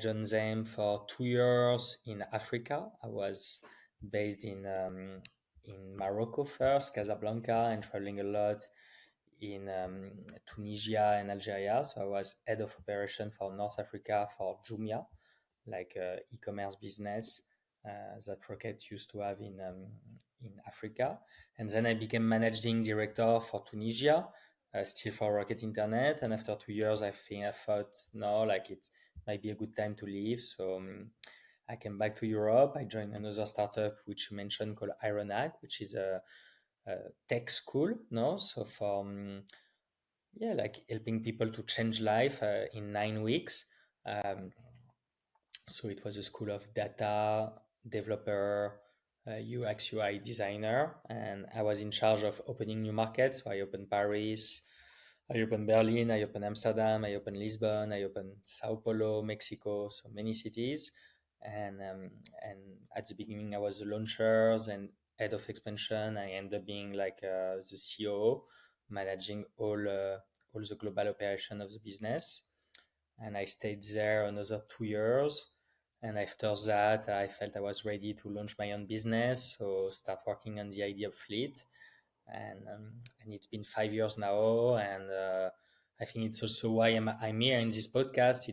joined them for 2 years in Africa. I was based in Morocco first, Casablanca, and traveling a lot in Tunisia and Algeria. So I was head of operation for North Africa for Jumia, like e-commerce business that Rocket used to have in Africa. And then I became managing director for Tunisia, still for Rocket Internet. And after 2 years, I thought, no, like it might be a good time to leave. So I came back to Europe. I joined another startup, which you mentioned, called Ironhack, which is a tech school, no? So for like helping people to change life in 9 weeks. So it was a school of data, developer, UX, UI designer, and I was in charge of opening new markets. So I opened Paris, I opened Berlin, I opened Amsterdam, I opened Lisbon, I opened Sao Paulo, Mexico, so many cities. And at the beginning, I was the launchers and head of expansion. I ended up being like the COO, managing all the global operation of the business. And I stayed there another 2 years. And after that, I felt I was ready to launch my own business, so start working on the idea of Fleet. And it's been 5 years now, and I think it's also why I'm here in this podcast.